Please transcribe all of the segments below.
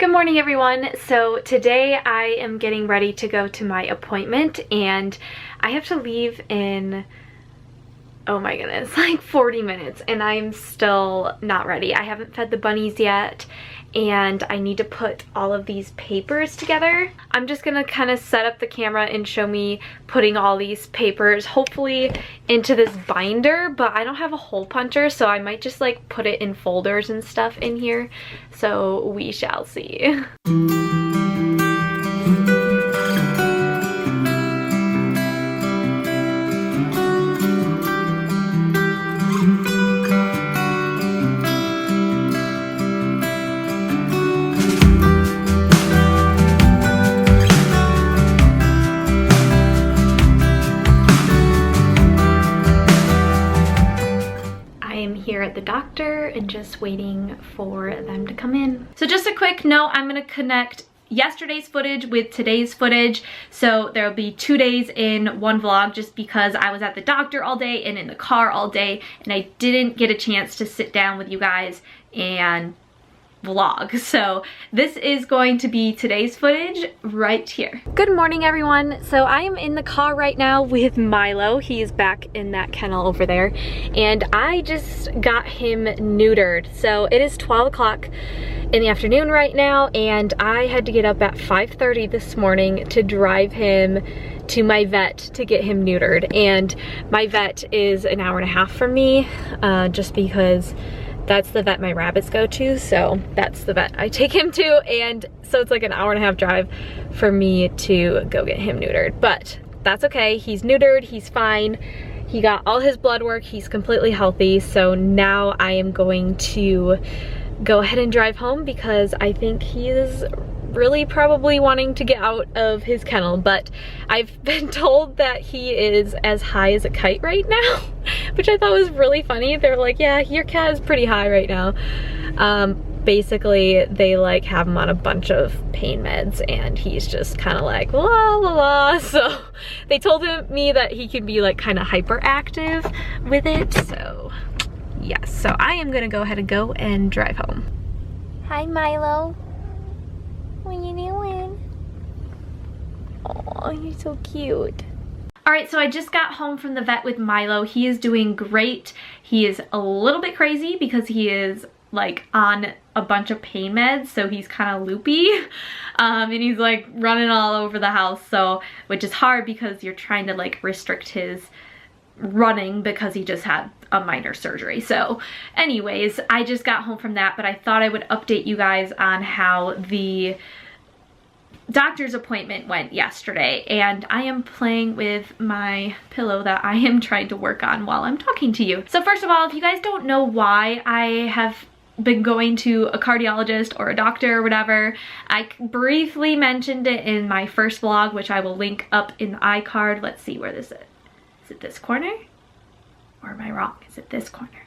Good morning, everyone. So today I am getting ready to go to my appointment and I have to leave in, oh my goodness, like 40 minutes and I'm still not ready. I haven't fed the bunnies yet and I need to put all of these papers together. I'm just gonna kind of set up the camera and show me putting all these papers hopefully into this binder, but I don't have a hole puncher, so I might just like put it in folders and stuff in here. So we shall see. Here at the doctor and just waiting for them to come in. So just a quick note, I'm gonna connect yesterday's footage with today's footage, so there'll be 2 days in one vlog just because I was at the doctor all day and in the car all day and I didn't get a chance to sit down with you guys and vlog. So this is going to be today's footage right here. Good morning, everyone. So I am in the car right now with Milo. He is back in that kennel over there and I just got him neutered. So it is 12 o'clock in the afternoon right now and I had to get up at 5:30 this morning to drive him to my vet to get him neutered, and my vet is an hour and a half from me just because that's the vet my rabbits go to, so that's the vet I take him to, and so it's like an hour and a half drive for me to go get him neutered. But that's okay, he's neutered, he's fine. He got all his blood work, he's completely healthy, so now I am going to go ahead and drive home because I think he is really probably wanting to get out of his kennel, but I've been told that he is as high as a kite right now, which I thought was really funny. They're like, yeah, your cat is pretty high right now. Basically, they like have him on a bunch of pain meds and he's just kind of like, la la la. So they told me that he can be like kind of hyperactive with it. So yes, so I am gonna go ahead and go and drive home. Hi, Milo. What are you doing? Oh, you're so cute. All right, so I just got home from the vet with Milo. He is doing great. He is a little bit crazy because he is like on a bunch of pain meds, so he's kind of loopy. And he's like running all over the house, so which is hard because you're trying to like restrict his running because he just had a minor surgery. So anyways, I just got home from that, but I thought I would update you guys on how the doctor's appointment went yesterday, and I am playing with my pillow that I am trying to work on while I'm talking to you. So first of all, if you guys don't know why I have been going to a cardiologist or a doctor or whatever, I briefly mentioned it in my first vlog, which I will link up in the iCard. Let's see where this is. Is it this corner? Or am I wrong? Is it this corner?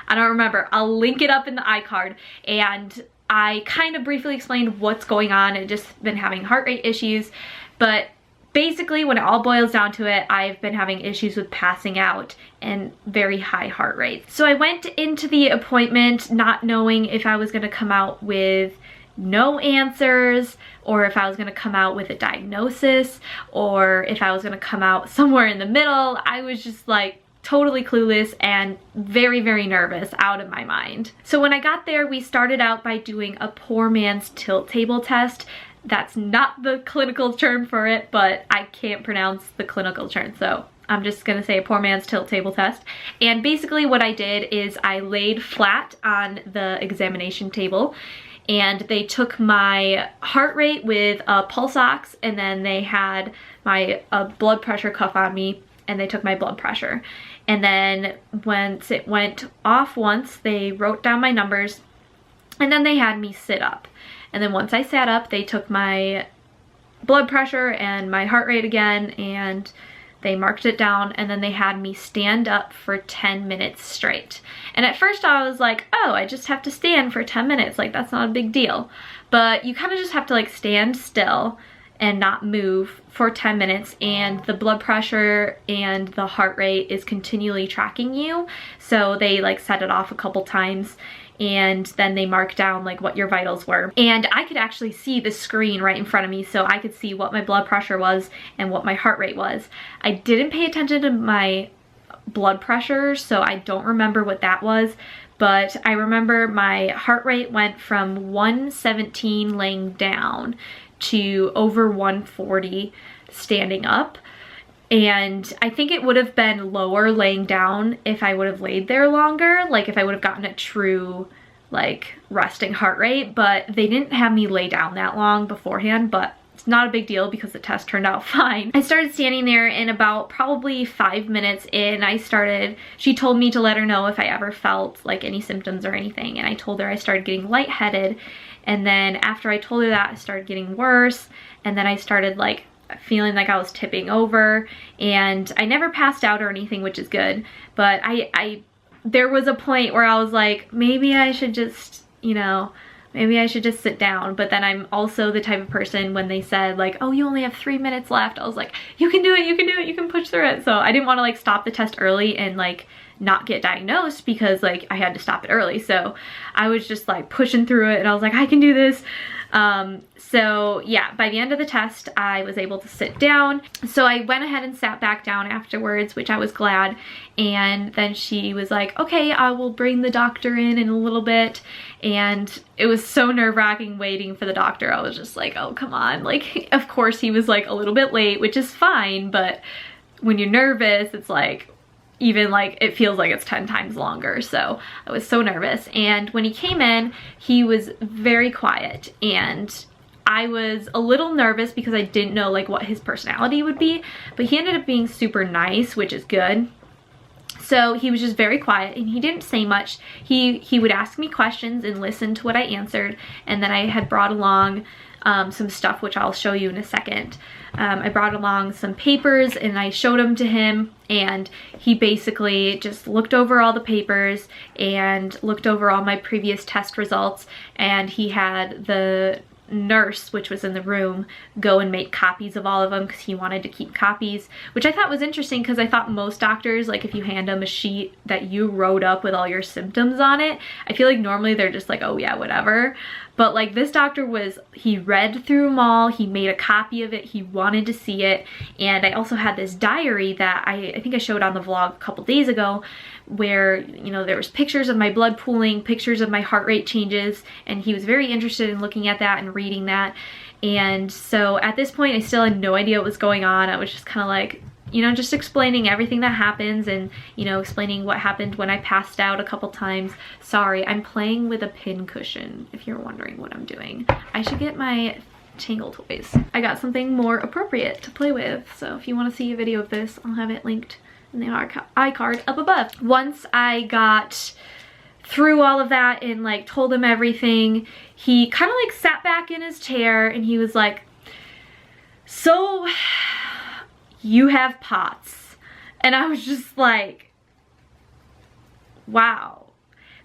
I don't remember. I'll link it up in the iCard. And I kind of briefly explained what's going on. I've just been having heart rate issues. But basically, when it all boils down to it, I've been having issues with passing out and very high heart rates. So I went into the appointment not knowing if I was going to come out with no answers, or if I was going to come out with a diagnosis, or if I was going to come out somewhere in the middle. I was just like totally clueless and very, very nervous, out of my mind. So when I got there, we started out by doing a poor man's tilt table test. That's not the clinical term for it, but I can't pronounce the clinical term, so I'm just gonna say a poor man's tilt table test. And basically what I did is I laid flat on the examination table and they took my heart rate with a pulse ox, and then they had my blood pressure cuff on me and they took my blood pressure. And then once it went off once, they wrote down my numbers and then they had me sit up. And then once I sat up, they took my blood pressure and my heart rate again and they marked it down, and then they had me stand up for 10 minutes straight. And at first I was like, oh, I just have to stand for 10 minutes. Like, that's not a big deal. But you kind of just have to like stand still and not move for 10 minutes, and the blood pressure and the heart rate is continually tracking you. So they like set it off a couple times and then they mark down like what your vitals were. And I could actually see the screen right in front of me, so I could see what my blood pressure was and what my heart rate was. I didn't pay attention to my blood pressure, so I don't remember what that was, but I remember my heart rate went from 117 laying down to over 140 standing up. And I think it would have been lower laying down if I would have laid there longer, like if I would have gotten a true like resting heart rate, but they didn't have me lay down that long beforehand, but it's not a big deal because the test turned out fine. I started standing there, and about probably 5 minutes in, she told me to let her know if I ever felt like any symptoms or anything, and I told her I started getting lightheaded, and then after I told her that, I started getting worse, and then I started like feeling like I was tipping over, and I never passed out or anything, which is good, but there was a point where I was like, maybe I should just, you know, maybe I should just sit down. But then I'm also the type of person, when they said like, oh, you only have 3 minutes left, I was like, you can do it, you can do it, you can push through it. So I didn't want to like stop the test early and like not get diagnosed, because like I had to stop it early. So I was just like pushing through it, and I was like, I can do this. So yeah, by the end of the test, I was able to sit down. So I went ahead and sat back down afterwards, which I was glad. And then she was like, okay, I will bring the doctor in a little bit. And it was so nerve-wracking waiting for the doctor. I was just like, oh, come on. Like, of course he was like a little bit late, which is fine. But when you're nervous, it's like, even like it feels like it's 10 times longer. So I was so nervous. And when he came in, he was very quiet, and I was a little nervous because I didn't know like what his personality would be, but he ended up being super nice, which is good. So he was just very quiet, and he didn't say much. He would ask me questions and listen to what I answered, and then I had brought along some stuff, which I'll show you in a second. I brought along some papers, and I showed them to him, and he basically just looked over all the papers and looked over all my previous test results, and he had the nurse, which was in the room, go and make copies of all of them because he wanted to keep copies, which I thought was interesting, because I thought most doctors, like if you hand them a sheet that you wrote up with all your symptoms on it, I feel like normally they're just like, oh yeah, whatever. But like this doctor he read through them all, he made a copy of it, he wanted to see it. And I also had this diary that I think I showed on the vlog a couple days ago, where, you know, there was pictures of my blood pooling, pictures of my heart rate changes, and he was very interested in looking at that and reading that. And so at this point, I still had no idea what was going on. I was just kind of like, you know, just explaining everything that happens, and, you know, explaining what happened when I passed out a couple times. Sorry, I'm playing with a pin cushion, if you're wondering what I'm doing. I should get my Tangle toys. I got something more appropriate to play with, so if you want to see a video of this, I'll have it linked in the iCard up above. Once I got through all of that and like told him everything, he kind of like sat back in his chair, and he was like, so you have POTS. And I was just like, wow.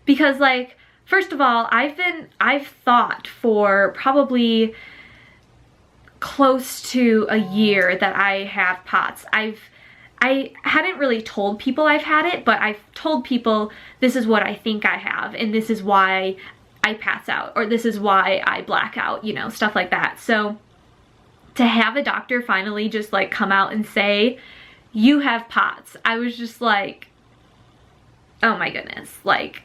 Because like, first of all, I've thought for probably close to a year that I have POTS. I hadn't really told people I've had it, but I've told people this is what I think I have, and this is why I pass out, or this is why I black out, you know, stuff like that. So to have a doctor finally just like come out and say, you have POTS, I was just like, oh my goodness. Like,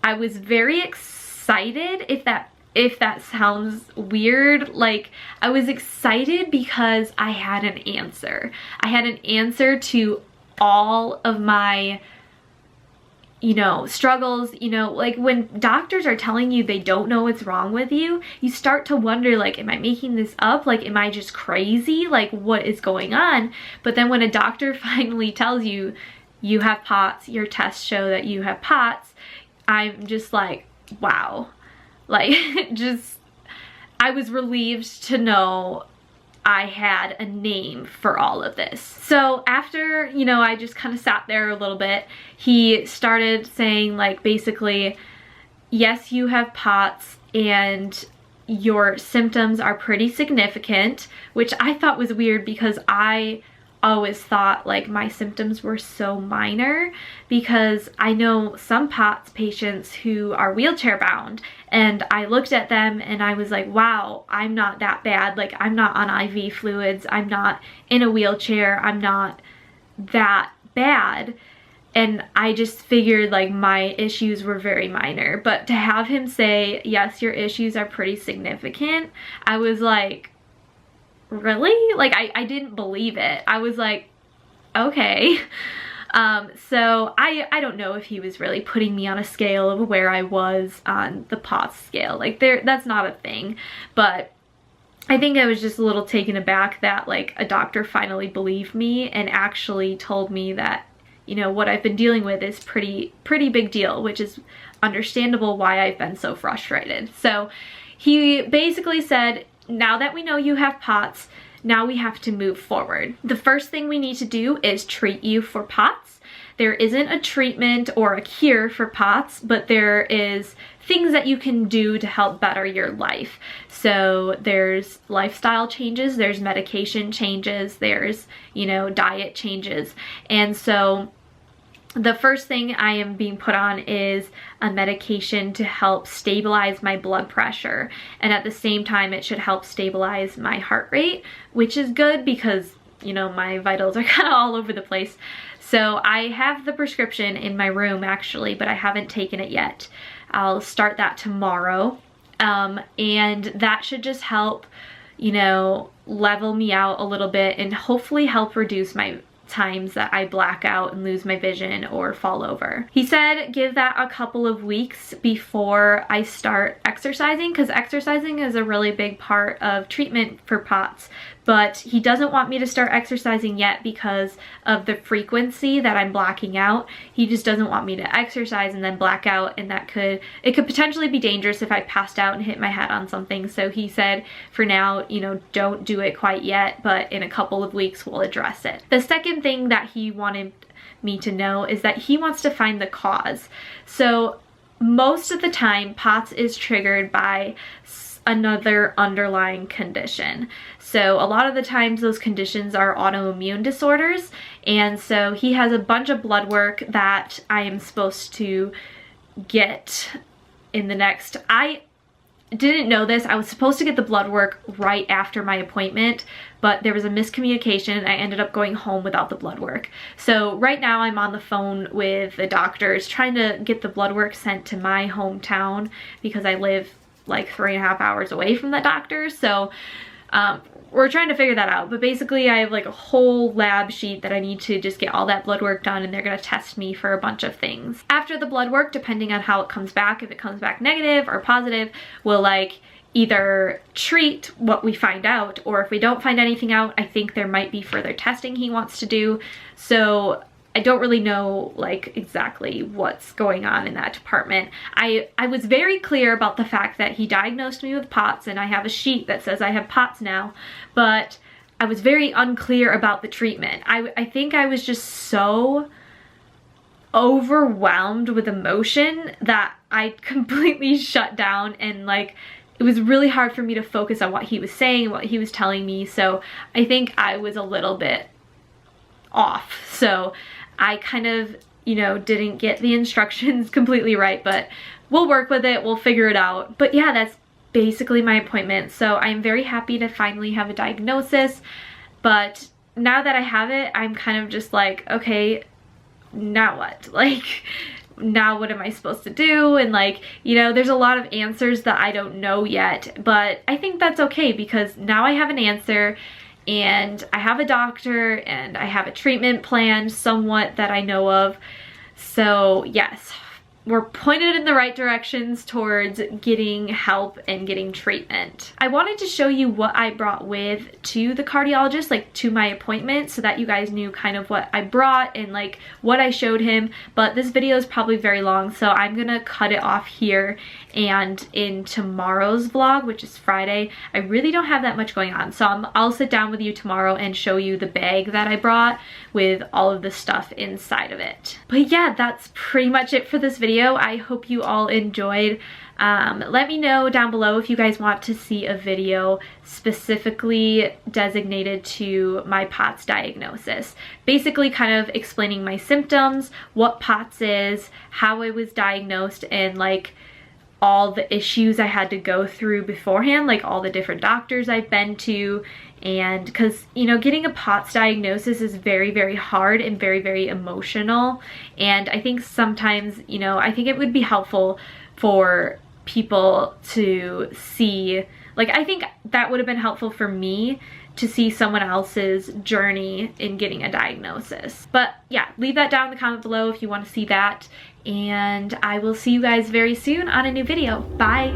I was very excited, if that sounds weird. Like, I was excited because I had an answer. I had an answer to all of my, you know, struggles. You know, like when doctors are telling you they don't know what's wrong with you, you start to wonder, like, am I making this up? Like, am I just crazy? Like, what is going on? But then when a doctor finally tells you, you have POTS, your tests show that you have POTS, I'm just like, wow. Like, just, I was relieved to know I had a name for all of this. So after, you know, I just kind of sat there a little bit, he started saying, like, basically, yes, you have POTS and your symptoms are pretty significant, which I thought was weird because I always thought like my symptoms were so minor, because I know some POTS patients who are wheelchair bound, and I looked at them and I was like, wow, I'm not that bad. Like, I'm not on IV fluids, I'm not in a wheelchair, I'm not that bad. And I just figured like my issues were very minor. But to have him say, yes, your issues are pretty significant, I was like, really? Like, I didn't believe it. I was like, okay. So I don't know if he was really putting me on a scale of where I was on the POTS scale. Like, that's not a thing. But I think I was just a little taken aback that like a doctor finally believed me and actually told me that, you know, what I've been dealing with is pretty big deal, which is understandable why I've been so frustrated. So he basically said, now that we know you have POTS, now we have to move forward. The first thing we need to do is treat you for POTS. There isn't a treatment or a cure for POTS, but there is things that you can do to help better your life. So there's lifestyle changes, there's medication changes, there's, you know, diet changes. And so the first thing I am being put on is a medication to help stabilize my blood pressure. And at the same time, it should help stabilize my heart rate, which is good because, you know, my vitals are kind of all over the place. So I have the prescription in my room actually, but I haven't taken it yet. I'll start that tomorrow. And that should just help, you know, level me out a little bit and hopefully help reduce my times that I black out and lose my vision or fall over. He said give that a couple of weeks before I start exercising, because exercising is a really big part of treatment for POTS, but he doesn't want me to start exercising yet because of the frequency that I'm blacking out. He just doesn't want me to exercise and then black out, and it could potentially be dangerous if I passed out and hit my head on something. So he said for now, you know, don't do it quite yet, but in a couple of weeks we'll address it. The second thing that he wanted me to know is that he wants to find the cause. So most of the time POTS is triggered by another underlying condition. So a lot of the times those conditions are autoimmune disorders, and so he has a bunch of blood work that I am supposed to get in the next, I didn't know this, I was supposed to get the blood work right after my appointment, but there was a miscommunication and I ended up going home without the blood work. So right now I'm on the phone with the doctors trying to get the blood work sent to my hometown because I live like 3.5 hours away from the doctor. So we're trying to figure that out, but basically I have like a whole lab sheet that I need to just get all that blood work done, and they're gonna test me for a bunch of things. After the blood work, depending on how it comes back, if it comes back negative or positive, we'll like either treat what we find out, or if we don't find anything out, I think there might be further testing he wants to do. So I don't really know like exactly what's going on in that department. I was very clear about the fact that he diagnosed me with POTS, and I have a sheet that says I have POTS now, but I was very unclear about the treatment. I think I was just so overwhelmed with emotion that I completely shut down, and like it was really hard for me to focus on what he was saying, what he was telling me. So I think I was a little bit off. So I kind of, you know, didn't get the instructions completely right, but we'll work with it, we'll figure it out. But yeah, that's basically my appointment. So I'm very happy to finally have a diagnosis, but now that I have it, I'm kind of just like, okay, now what? Like, now what am I supposed to do? And like, you know, there's a lot of answers that I don't know yet, but I think that's okay because now I have an answer, and I have a doctor, and I have a treatment plan somewhat that I know of. So yes, we're pointed in the right directions towards getting help and getting treatment. I wanted to show you what I brought with to the cardiologist, like to my appointment, so that you guys knew kind of what I brought and like what I showed him. But this video is probably very long, so I'm gonna cut it off here, and in tomorrow's vlog, which is Friday, I really don't have that much going on. So I'll sit down with you tomorrow and show you the bag that I brought with all of the stuff inside of it. But yeah, that's pretty much it for this video. I hope you all enjoyed. Let me know down below if you guys want to see a video specifically designated to my POTS diagnosis. Basically kind of explaining my symptoms, what POTS is, how I was diagnosed, and like all the issues I had to go through beforehand, like all the different doctors I've been to. And because, you know, getting a POTS diagnosis is very, very hard and very, very emotional. And I think sometimes, you know, I think it would be helpful for people to see, like, I think that would have been helpful for me to see someone else's journey in getting a diagnosis. But yeah, leave that down in the comment below if you want to see that. And I will see you guys very soon on a new video. Bye.